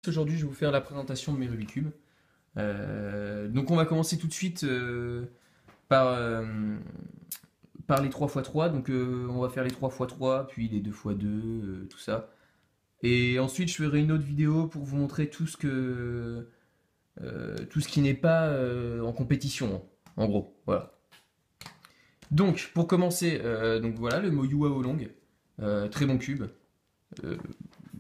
Aujourd'hui, je vais vous faire la présentation de mes Rubik's Cube. Donc, on va commencer tout de suite par, euh, par les 3x3. Donc, on va faire les 3x3, puis les 2x2, tout ça. Et ensuite, je ferai une autre vidéo pour vous montrer tout ce qui n'est pas en compétition, en gros. Voilà. Donc, pour commencer, donc voilà, le Moyu Aolong. Très bon cube. Euh,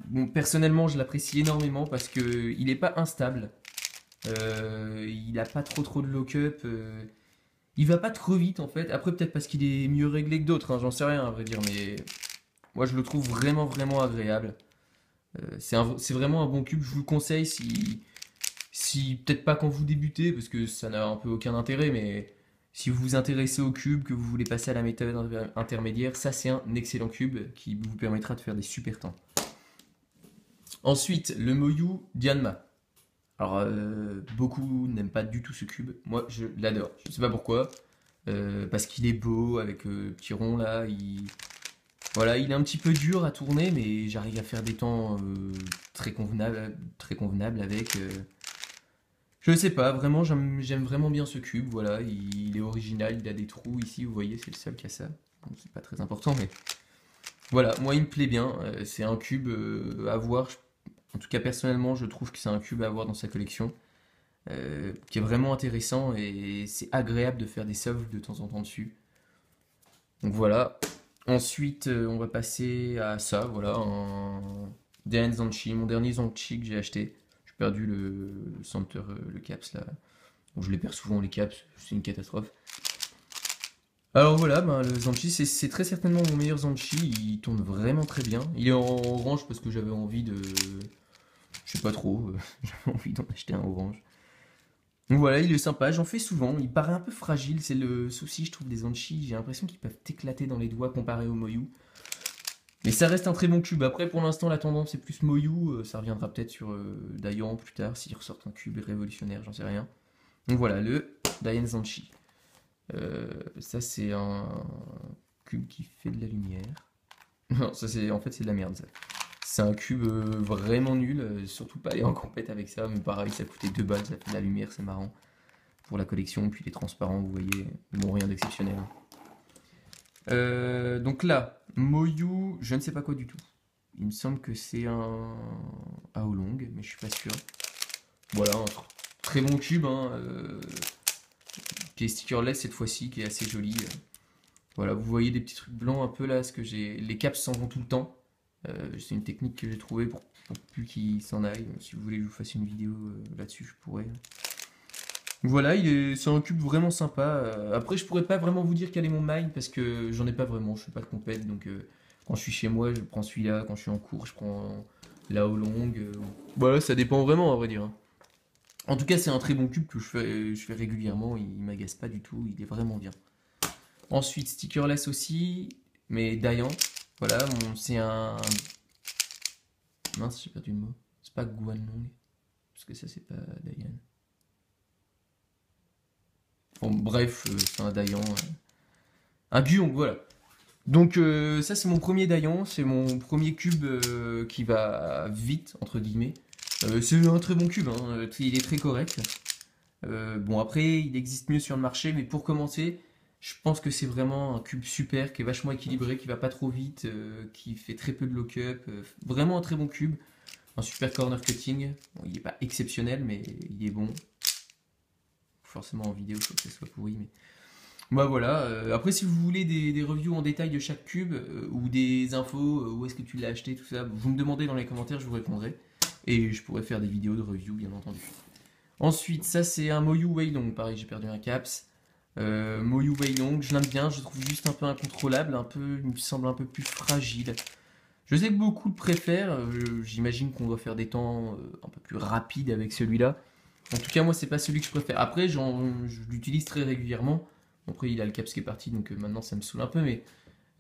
bon, personnellement, je l'apprécie énormément parce que il n'est pas instable. Il n'a pas trop de lock-up. Il va pas trop vite en fait. Après, peut-être parce qu'il est mieux réglé que d'autres, hein, j'en sais rien à vrai dire, mais moi je le trouve vraiment agréable. C'est vraiment un bon cube, je vous le conseille si peut-être pas quand vous débutez, parce que ça n'a un peu aucun intérêt, mais si vous vous intéressez au cube, que vous voulez passer à la méthode intermédiaire, ça c'est un excellent cube qui vous permettra de faire des super temps. Ensuite, le Moyu Dianma. Alors, beaucoup n'aiment pas du tout ce cube. Moi, je l'adore. Je sais pas pourquoi. Parce qu'il est beau, avec le petit rond là. Voilà, il est un petit peu dur à tourner, mais j'arrive à faire des temps très convenables avec. Je sais pas, vraiment, j'aime vraiment bien ce cube. Voilà, il est original, il a des trous ici, vous voyez, c'est le seul qui a ça. Bon, c'est pas très important, mais voilà, moi il me plaît bien. C'est un cube à voir. En tout cas, personnellement, je trouve que c'est un cube à avoir dans sa collection. Qui est vraiment intéressant et c'est agréable de faire des solves de temps en temps dessus. Donc voilà. Ensuite, on va passer à ça, voilà, un DN Zanchi, mon dernier Zanchi que j'ai acheté. J'ai perdu le center, le caps là. Bon, je les perds souvent les caps, c'est une catastrophe. Alors voilà, ben, le Zanchi, c'est très certainement mon meilleur Zanchi. Il tourne vraiment très bien. Il est en orange parce que j'avais envie de. Je sais pas trop, j'avais envie d'en acheter un orange. Donc voilà, il est sympa, j'en fais souvent. Il paraît un peu fragile, c'est le souci, je trouve, des Anchi. J'ai l'impression qu'ils peuvent éclater dans les doigts comparé au Moyu. Mais ça reste un très bon cube. Après, pour l'instant, la tendance est plus Moyu. Ça reviendra peut-être sur Dayan plus tard, s'il ressort un cube révolutionnaire, j'en sais rien. Donc voilà, le Dayan Zanchi. Ça, c'est un cube qui fait de la lumière. Non, ça, c'est en fait, c'est de la merde, ça. C'est un cube vraiment nul, surtout pas aller en compète avec ça, mais pareil, ça coûtait 2 balles, ça fait de la lumière, c'est marrant pour la collection, puis les transparents, vous voyez, bon, rien d'exceptionnel. Donc là, Moyu, je ne sais pas quoi du tout. Il me semble que c'est un Aolong, mais je suis pas sûr. Voilà, un très bon cube, hein, qui est stickerless cette fois-ci, qui est assez joli. Voilà, vous voyez des petits trucs blancs un peu là, parce que les caps s'en vont tout le temps. C'est une technique que j'ai trouvée pour plus qu'ils s'en aillent. Si vous voulez que je vous fasse une vidéo là-dessus, je pourrais. Voilà, c'est un cube vraiment sympa. Après, je pourrais pas vraiment vous dire quel est mon main parce que j'en ai pas vraiment. Je fais pas de compète, donc quand je suis chez moi, je prends celui-là. Quand je suis en cours, je prends la Holong. Voilà, ça dépend vraiment, à vrai dire, hein. En tout cas, c'est un très bon cube que je fais régulièrement. Il m'agace pas du tout. Il est vraiment bien. Ensuite, stickerless aussi, mais Dayan. Voilà, c'est un. Mince, j'ai perdu le mot. C'est pas Guanlong. Parce que ça, c'est pas Dayan. Bon, bref, c'est un Dayan. Un Guyon, voilà. Donc ça c'est mon premier Dayan, c'est mon premier cube qui va vite, entre guillemets. C'est un très bon cube, hein, il est très correct. Bon après, il existe mieux sur le marché, mais pour commencer, je pense que c'est vraiment un cube super, qui est vachement équilibré, qui va pas trop vite, qui fait très peu de lock-up. Vraiment un très bon cube. Un super corner cutting. Bon, il est pas exceptionnel, mais il est bon. Forcément en vidéo, faut que ça soit pourri, mais... Bah voilà, après si vous voulez des reviews en détail de chaque cube ou des infos, où est-ce que tu l'as acheté, tout ça, vous me demandez dans les commentaires, je vous répondrai. Et je pourrais faire des vidéos de review, bien entendu. Ensuite, ça c'est un Moyu Weilong, pareil, j'ai perdu un caps. Moyu Weilong, je l'aime bien, je le trouve juste un peu incontrôlable, il me semble un peu plus fragile. Je sais que beaucoup le préfèrent, j'imagine qu'on doit faire des temps un peu plus rapides avec celui-là. En tout cas, moi, c'est pas celui que je préfère. Après, je l'utilise très régulièrement. Après, il a le caps qui est parti, donc maintenant, ça me saoule un peu, mais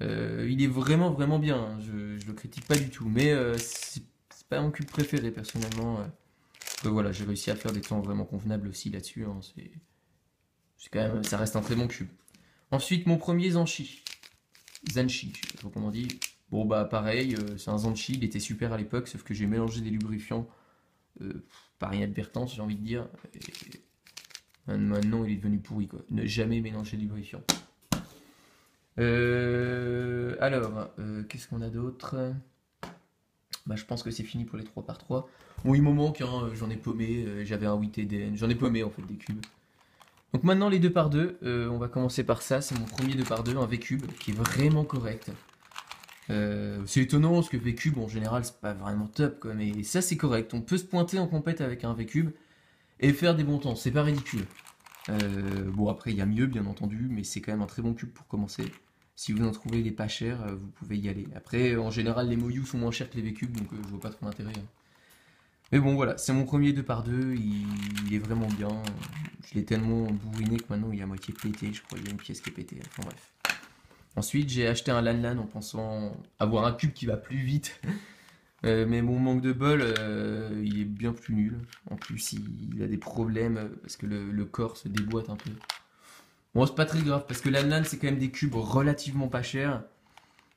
il est vraiment bien, hein. Je le critique pas du tout. Mais c'est pas mon cube préféré, personnellement. Voilà, j'ai réussi à faire des temps vraiment convenables aussi là-dessus, hein. C'est quand même, ça reste un très bon cube. Ensuite, mon premier Zanchi. Zanchi, je sais pas trop comment on dit. Bon, bah, pareil, c'est un Zanchi, il était super à l'époque, sauf que j'ai mélangé des lubrifiants par inadvertance, j'ai envie de dire. Et maintenant, il est devenu pourri, quoi. Ne jamais mélanger lubrifiant. Qu'est-ce qu'on a d'autre? Bah, je pense que c'est fini pour les 3x3. Bon, il me manque, hein, j'en ai paumé, j'avais un 8TDN, j'en ai paumé en fait des cubes. Donc maintenant les 2x2, on va commencer par ça, c'est mon premier 2x2, un V-cube, qui est vraiment correct. C'est étonnant parce que V-cube en général c'est pas vraiment top quoi, mais ça c'est correct, on peut se pointer en compète avec un V-cube et faire des bons temps, c'est pas ridicule. Bon après il y a mieux bien entendu, mais c'est quand même un très bon cube pour commencer. Si vous en trouvez les pas chers, vous pouvez y aller. Après en général les Moyu sont moins chers que les V-cubes, donc je vois pas trop l'intérêt, hein. Mais bon voilà, c'est mon premier 2x2, il est vraiment bien. Je l'ai tellement bourriné que maintenant il est à moitié pété, je crois, il y a une pièce qui est pétée. Enfin bref. Ensuite j'ai acheté un Lan en pensant avoir un cube qui va plus vite. Mais mon manque de bol, il est bien plus nul. En plus il a des problèmes parce que le corps se déboîte un peu. Bon c'est pas très grave parce que Lan c'est quand même des cubes relativement pas chers.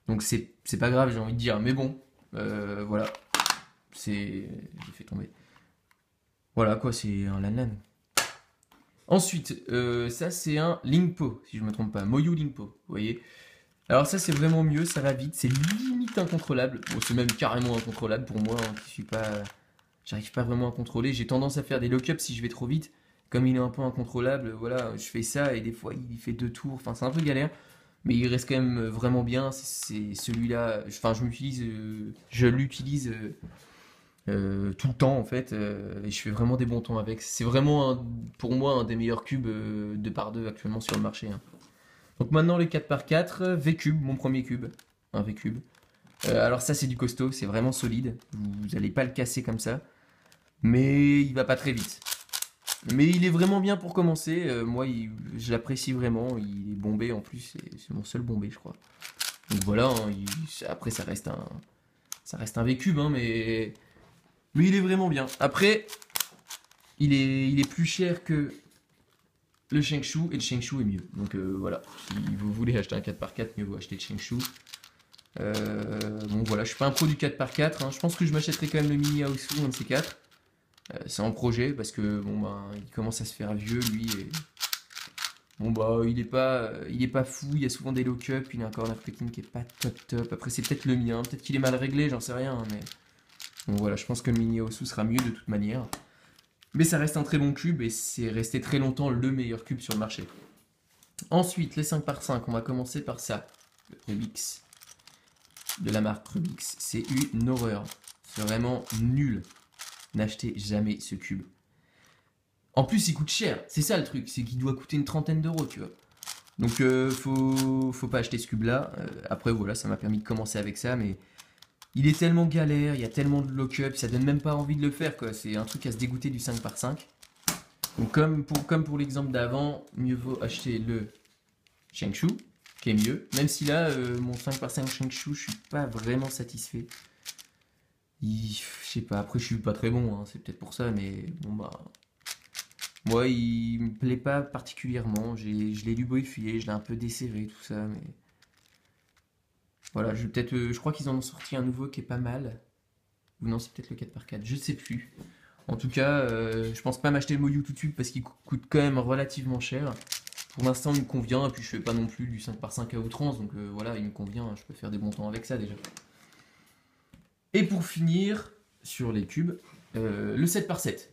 Donc c'est pas grave j'ai envie de dire. Mais bon, voilà. J'ai fait tomber. Voilà quoi, c'est un Lan. Ensuite, ça c'est un Lingpo, si je me trompe pas. Moyu Lingpo, vous voyez. Alors ça c'est vraiment mieux, ça va vite, c'est limite incontrôlable. Bon, c'est même carrément incontrôlable pour moi, hein, qui suis pas... J'arrive pas vraiment à contrôler. J'ai tendance à faire des lock-ups si je vais trop vite. Comme il est un peu incontrôlable, voilà, je fais ça et des fois il fait 2 tours. Enfin, c'est un peu galère. Mais il reste quand même vraiment bien. C'est celui-là. Enfin, je l'utilise tout le temps en fait, et je fais vraiment des bons temps avec. C'est vraiment pour moi un des meilleurs cubes 2x2 actuellement sur le marché, hein. Donc maintenant les 4x4, V-cube, mon premier cube, un V-cube. Alors ça c'est du costaud, c'est vraiment solide, vous n'allez pas le casser comme ça, mais il va pas très vite. Mais il est vraiment bien pour commencer, moi je l'apprécie vraiment, il est bombé en plus, c'est mon seul bombé je crois. Donc voilà, hein, après ça reste un V-cube, hein, mais il est vraiment bien. Après, il est plus cher que le Shengshu, et le Shengshu est mieux. Donc voilà, si vous voulez acheter un 4x4, mieux vaut acheter le Shengshu. Bon voilà, je suis pas un pro du 4x4, hein. Je pense que je m'achèterai quand même le Mini Aosu, un de ces 4. C'est en projet, parce que bon bah, il commence à se faire vieux lui, et... Bon bah, il est pas fou, il y a souvent des lock-up, il a un corner picking qui est pas top. Après c'est peut-être le mien, peut-être qu'il est mal réglé, j'en sais rien, hein, mais... Bon voilà, je pense que le Mini Aosu sera mieux de toute manière. Mais ça reste un très bon cube et c'est resté très longtemps le meilleur cube sur le marché. Ensuite, les 5x5, on va commencer par ça. Le Rubix de la marque Rubix. C'est une horreur. C'est vraiment nul. N'achetez jamais ce cube. En plus, il coûte cher. C'est ça le truc, c'est qu'il doit coûter une trentaine d'euros, tu vois. Donc, faut pas acheter ce cube-là. Après, voilà, ça m'a permis de commencer avec ça, mais... Il est tellement galère, il y a tellement de lock-up, ça donne même pas envie de le faire quoi. C'est un truc à se dégoûter du 5x5. Donc comme pour l'exemple d'avant, mieux vaut acheter le Shengshu, qui est mieux. Même si là, mon 5x5 Shengshu, je suis pas vraiment satisfait. Je sais pas, après je suis pas très bon, hein, c'est peut-être pour ça, mais bon bah... Moi, il me plaît pas particulièrement, je l'ai lubrifié, je l'ai un peu desserré, tout ça, mais... Voilà, je crois qu'ils en ont sorti un nouveau qui est pas mal. Ou non, c'est peut-être le 4x4, je sais plus. En tout cas, je pense pas m'acheter le Moyu tout de suite parce qu'il coûte quand même relativement cher. Pour l'instant, il me convient, et puis je fais pas non plus du 5x5 à outrance, donc voilà, il me convient, je peux faire des bons temps avec ça déjà. Et pour finir, sur les cubes, le 7x7.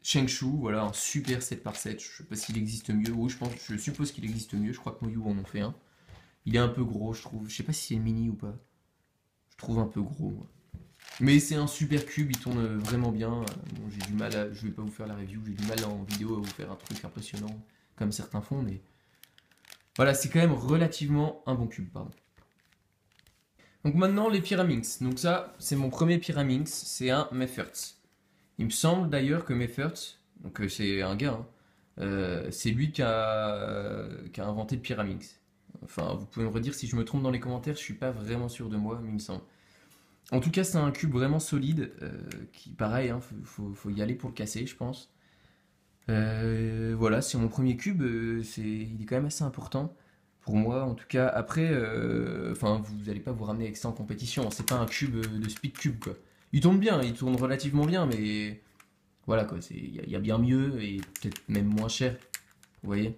Shengshu, voilà, un super 7x7, je sais pas s'il existe mieux, oui, je suppose qu'il existe mieux, je crois que Moyu en ont fait un. Il est un peu gros, je trouve. Je sais pas si c'est mini ou pas. Je trouve un peu gros, moi. Mais c'est un super cube, il tourne vraiment bien. Bon, j'ai du mal à... Je vais pas vous faire la review, j'ai du mal en vidéo à vous faire un truc impressionnant, comme certains font, mais... Voilà, c'est quand même relativement un bon cube, pardon. Donc maintenant, les Pyraminx. Donc ça, c'est mon premier Pyraminx, c'est un Mefferts. Il me semble d'ailleurs que Mefferts, donc c'est un gars, hein, c'est lui qui a inventé le Pyraminx. Enfin, vous pouvez me redire si je me trompe dans les commentaires, je suis pas vraiment sûr de moi, mais il me semble. En tout cas, c'est un cube vraiment solide, qui, pareil, hein, faut y aller pour le casser, je pense. Voilà, c'est mon premier cube, il est quand même assez important pour moi, en tout cas. Après, enfin, vous n'allez pas vous ramener avec ça en compétition, c'est pas un cube de speed cube, quoi. Il tourne bien, il tourne relativement bien, mais Voilà quoi, il y a bien mieux et peut-être même moins cher. Vous voyez?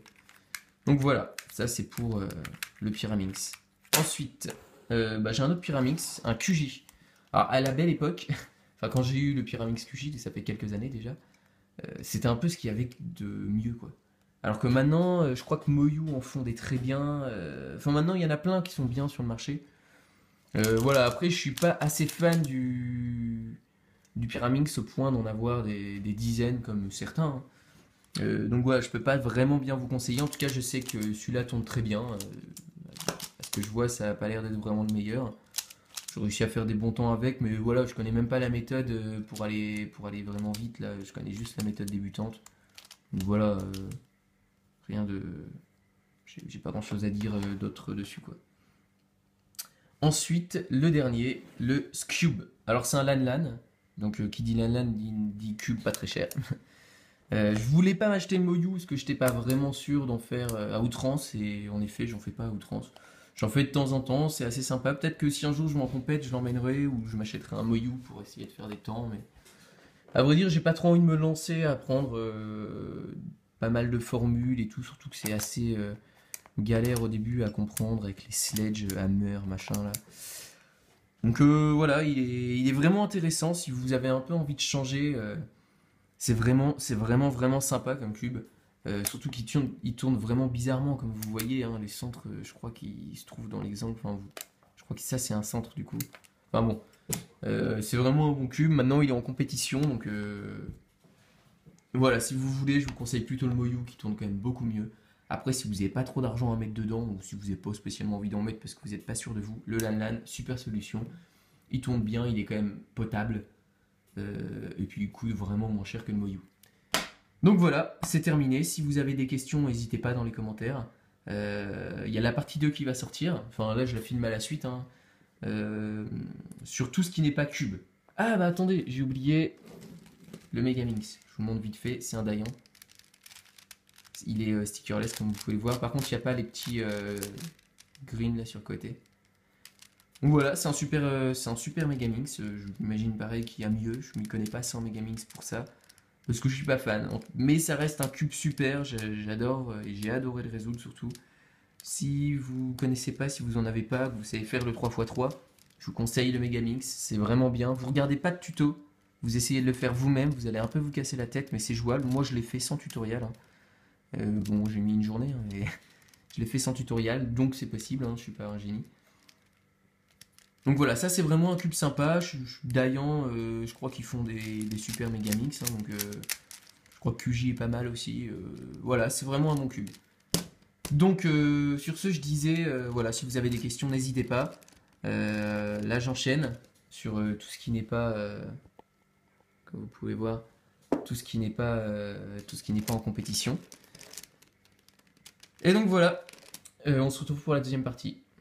Donc voilà, ça c'est pour le Pyraminx. Ensuite, j'ai un autre Pyraminx, un QJ. Alors à la belle époque, enfin quand j'ai eu le Pyraminx QJ, ça fait quelques années déjà, c'était un peu ce qu'il y avait de mieux quoi. Alors que maintenant, je crois que Moyu en font des très bien. Enfin maintenant, il y en a plein qui sont bien sur le marché. Voilà, après je suis pas assez fan du Pyraminx au point d'en avoir des dizaines comme certains, hein. Donc voilà, je peux pas vraiment bien vous conseiller. En tout cas, je sais que celui-là tourne très bien. Parce que je vois, ça a pas l'air d'être vraiment le meilleur. J'ai réussi à faire des bons temps avec, mais voilà, je connais même pas la méthode pour aller vraiment vite. Là, je connais juste la méthode débutante. Donc voilà, rien de. J'ai pas grand chose à dire d'autre dessus quoi. Ensuite, le dernier, le Scube. Alors c'est un Lanlan. Donc qui dit Lanlan dit cube pas très cher. Je voulais pas m'acheter Moyu parce que j'étais pas vraiment sûr d'en faire à outrance et en effet j'en fais pas à outrance. J'en fais de temps en temps, c'est assez sympa. Peut-être que si un jour je m'en compète, je l'emmènerai ou je m'achèterai un Moyu pour essayer de faire des temps. Mais à vrai dire, j'ai pas trop envie de me lancer à prendre pas mal de formules et tout, surtout que c'est assez galère au début à comprendre avec les sledge, hammer, machin là. Donc voilà, il est vraiment intéressant si vous avez un peu envie de changer. C'est vraiment sympa comme cube. Surtout il tourne vraiment bizarrement, comme vous voyez. Hein, les centres, je crois qu'ils se trouvent dans l'exemple. Enfin, je crois que ça, c'est un centre du coup. Enfin bon, c'est vraiment un bon cube. Maintenant, il est en compétition. Donc voilà, si vous voulez, je vous conseille plutôt le Moyu qui tourne quand même beaucoup mieux. Après, si vous n'avez pas trop d'argent à mettre dedans, ou si vous n'avez pas spécialement envie d'en mettre parce que vous n'êtes pas sûr de vous, le Lanlan, super solution. Il tourne bien, il est quand même potable. Et puis il coûte vraiment moins cher que le Moyu. Donc voilà, c'est terminé. Si vous avez des questions, n'hésitez pas dans les commentaires. Il y a la partie 2 qui va sortir. Enfin là, je la filme à la suite. Hein. Sur tout ce qui n'est pas cube. Ah bah attendez, j'ai oublié le Megaminx. Je vous montre vite fait, c'est un Dayan. Il est stickerless comme vous pouvez le voir. Par contre, il n'y a pas les petits green là sur le côté. Donc voilà, c'est un super Megaminx. Je m'imagine pareil qu'il y a mieux. Je ne m'y connais pas assez en Megaminx pour ça. Parce que je suis pas fan. Mais ça reste un cube super. J'adore et j'ai adoré le résoudre surtout. Si vous connaissez pas, si vous en avez pas, que vous savez faire le 3x3, je vous conseille le Megaminx. C'est vraiment bien. Vous regardez pas de tuto. Vous essayez de le faire vous-même. Vous allez un peu vous casser la tête, mais c'est jouable. Moi, je l'ai fait sans tutoriel. Hein. Bon, j'ai mis une journée, hein, mais je l'ai fait sans tutoriel, donc c'est possible. Hein, je suis pas un génie. Donc voilà, ça c'est vraiment un cube sympa. Dayan, je crois qu'ils font des super Megamix. Hein, donc je crois que QJ est pas mal aussi. Voilà, c'est vraiment un bon cube. Donc sur ce, je disais, voilà, si vous avez des questions, n'hésitez pas. Là, j'enchaîne sur tout ce qui n'est pas, comme vous pouvez voir, tout ce qui n'est pas en compétition. Et donc voilà, on se retrouve pour la deuxième partie.